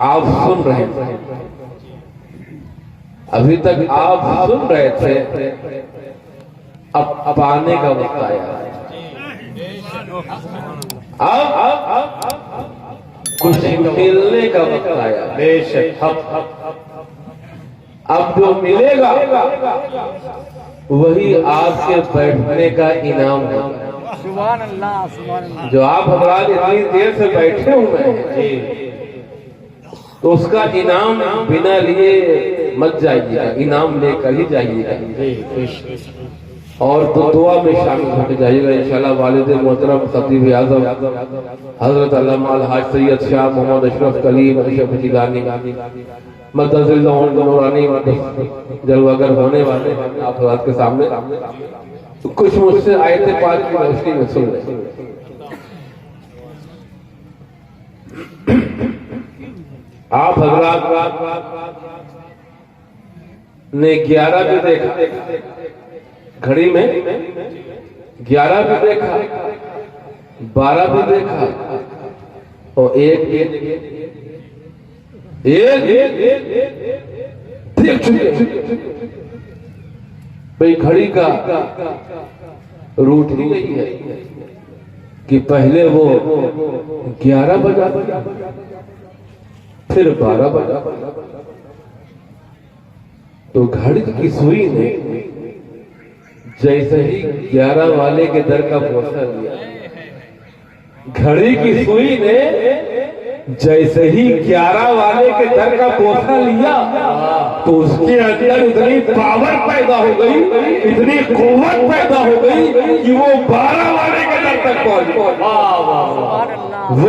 آپ سن رہے تھے، ابھی تک آپ سن رہے تھے، اب پانے کا وقت آیا، اب کچھ ملنے کا وقت آیا۔ بے شک اب جو ملے گا وہی آپ کے بیٹھنے کا انعام ہے۔ سبحان اللہ سبحان اللہ۔ جو آپ حضرات اتنی دیر سے بیٹھے ہوئے ہیں تو اس کا انعام بنا لیے مت جائیے گا، انعام لے کر ہی جائیے گا، اور تو دعا میں شامل ہو کے جائیے گا انشاءاللہ۔ والد محترم خطیب اعظم حضرت علامہ الحاج سید شاہ محمد اشرف کلیم اشرف جیلانی مدد اللہ نورانی جلوہ گر ہونے والے آپ حضرات کے سامنے کچھ مجھ سے آیت پاک کی روشنی میں سن رہے ہیں۔ آپ حضرات نے 11 بھی دیکھا، گھڑی میں 11 بھی دیکھا، 12 بھی دیکھا، اور ایک دیکھ چکے۔ بھئی گھڑی کا روٹ ہی نہیں ہے کہ پہلے وہ 11 بجا پھر 12 بجا، تو گھڑی کی سوئی نے جیسے ہی 11 والے کے در کا بوسہ لیا، گھڑی کی سوئی نے جیسے ہی 11 والے کے در کا بوسہ لیا تو اس کے اندر اتنی پاور پیدا ہو گئی، اتنی قوت پیدا ہو گئی کہ وہ 12 والے کے در تک پہنچ گئی، وہ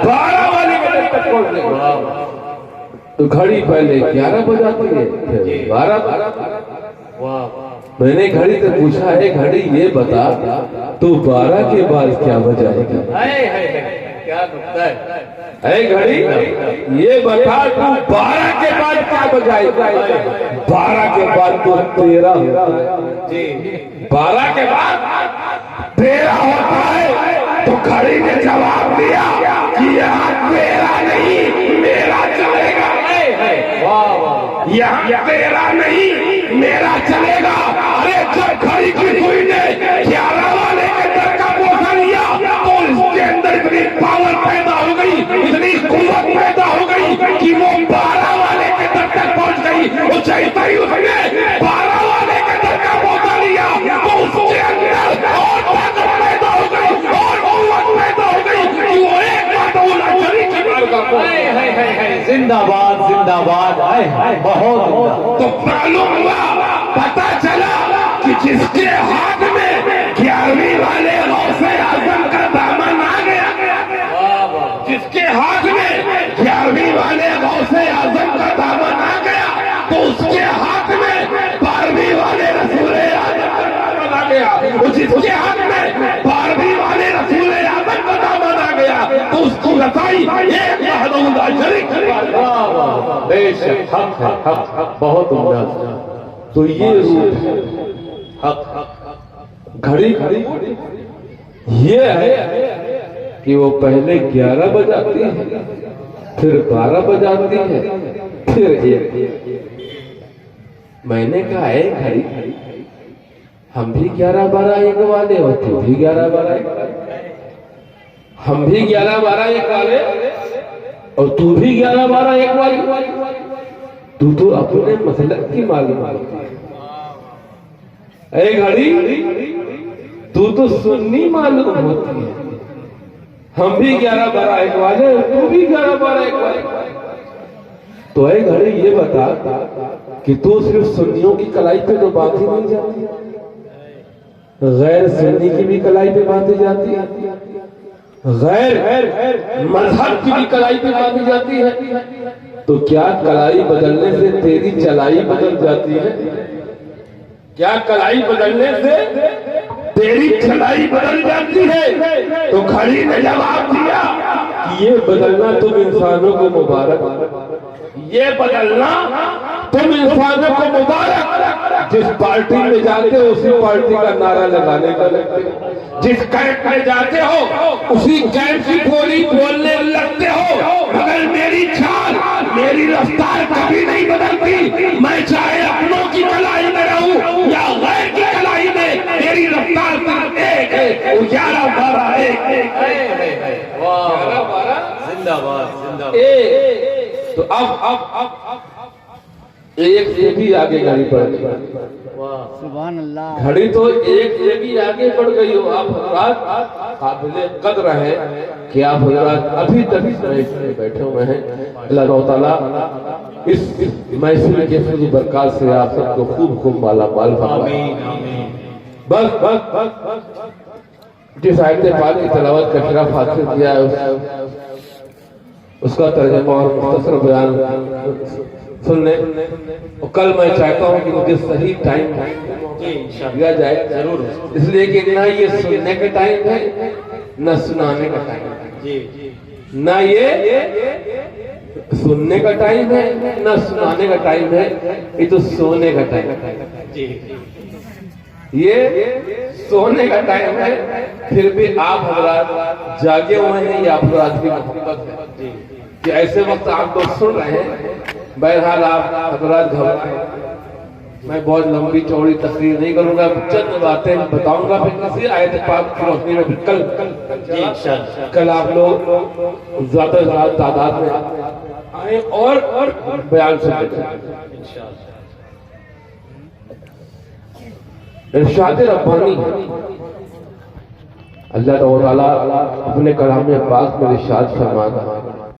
12 والے کے در تک پہنچ گئی۔ تو گھڑی پہلے 11 بجاتی ہے پھر 12۔ میں نے گھڑی سے پوچھا، ہے گھڑی یہ بتا تو 12 کے بعد کیا بجائے گا؟ اے گھڑی یہ بتا تو 12 کے بعد کیا بجائے گا؟ 12 کے بعد تو 13 ہوتا ہے، 12 کے بعد 13 ہوتا ہے۔ تو گھڑی نے جواب دیا کہ یہاں 13 نہیں میرا چلے گا، یہاں 13 نہیں میرا چلے گا۔ ارے جب گھڑی کی سوئی نے 11 والے کے در کا بوسہ لیا تو اس کے اندر اتنی پاور پیدا ہو گئی، اتنی قوت پیدا ہو گئی کہ وہ 12 والے کے در تک پہنچ گئی۔ وہ جیسے ہی اس نے 12 والے کے در کا بوسہ لیا تو اس کے اندر اور طاقت پیدا ہو گئی اور قوت پیدا ہو گئی کہ وہ ایک بات زندہ باد زندہ باد، بہت تو معلوم ہوا، پتا چلا کہ جس کے ہاتھ میں 11ویں والے غوث اعظم کا دامن آ گیا، جس کے ہاتھ میں 11ویں والے غوث اعظم کا دامن آ گیا تو اس کے ہاتھ میں 12ویں والے رسول اعظم کا دامن آ گیا، جس کے ہاتھ میں 12ویں والے رسول اعظم کا دامن آ گیا تو اس کی رسائی ایک وحدہ لا شریک ہے۔ بے شک حق ہے، حق بہت عمدہ۔ تو یہ روح ہے حق، گھڑی یہ ہے کہ وہ پہلے 11 بجاتی ہے، پھر 12 بجاتی ہے، پھر 1۔ میں نے کہا اے گھڑی ہم بھی 11 12 1 والے ہو، تو بھی 11 12 1 والے، ہم بھی 11 12 1 والے اور تو بھی 11 12 1 والے، تو اپنے مسلک کی معلوم ہے۔ اے گھڑی تو سنی معلوم ہوتی ہے، ہم بھی 11 12 1 والے تو بھی 11 12 1 والے۔ تو اے گھڑی یہ بتا کہ تو صرف سنیوں کی کلائی پہ تو بات ہی نہیں جاتی، غیر سنی کی بھی کلائی پہ باتیں جاتی ہے، غیر مذہب کی بھی کلائی پہ باتیں جاتی ہے۔ تو کیا کلائی بدلنے سے تیری چلائی بدل جاتی ہے؟ کیا کلائی بدلنے سے تیری چلائی بدل جاتی ہے؟ تو گھڑی نے جواب دیا کہ یہ بدلنا تم انسانوں کو مبارک، یہ بدلنا تم انسانوں کو مبارک۔ جس پارٹی میں جاتے ہو اسی پارٹی کا نعرہ لگانے کا لگتے ہو، جس کیمپ میں جاتے ہو اسی کیمپ کی بولی بولنے لگتے رفتار کبھی نہیں بدلتی. میں چاہے اپنوں کی کلائی میں رہوں یا غیر کی کلائی میں، میری رفتار صرف ایک ہے، وہ 11-12 ایک. زندہ باد زندہ باد. تو اب ایک سے بھی آگے گھڑی پڑ گئی. سبحان اللہ. گھڑی تو ایک سے بھی آگے بڑھ گئی ہو. آپ حضرات قابل قدر ہیں کہ آپ حضرات ابھی تک اس محفل میں بیٹھے ہوئے ہیں. اللہ تعالیٰ اس محفل کے فضل و برکات سے آپ سب کو خوب خوب مالا مال فرمائے. بس جس آیت پاک کی تلاوت کا شرف حاصل کیا ہے اس کا ترجمہ اور مختصر بیان سن لیں. اور کل میں چاہتا ہوں کہ مجھے صحیح ٹائم دیا جائے ضرور، اس لیے کہ نہ یہ سننے کا ٹائم ہے نہ سنانے کا ٹائم ہے. نہ یہ سننے کا ٹائم ہے نہ سنانے کا ٹائم ہے، یہ تو سونے کا ٹائم ہے. یہ سونے کا ٹائم ہے. پھر بھی آپ حضرات جاگے ہوئے ہیں، یہ آپ حضرات کی محبت ہے کہ ایسے وقت آپ لوگ سن رہے ہیں. بہرحال آپ حضرات گھبرائیں. میں بہت لمبی چوڑی تقریر نہیں کروں گا، چند باتیں بتاؤں گا. پھر کسی آیت پاک کی روشنی میں کل آپ لوگ زیادہ سے زیادہ تعداد میں آئیں اور بیان سنیں. ارشاد ربانی اللہ تعالیٰ اپنے کلام پاک میں ارشاد فرماتا ہے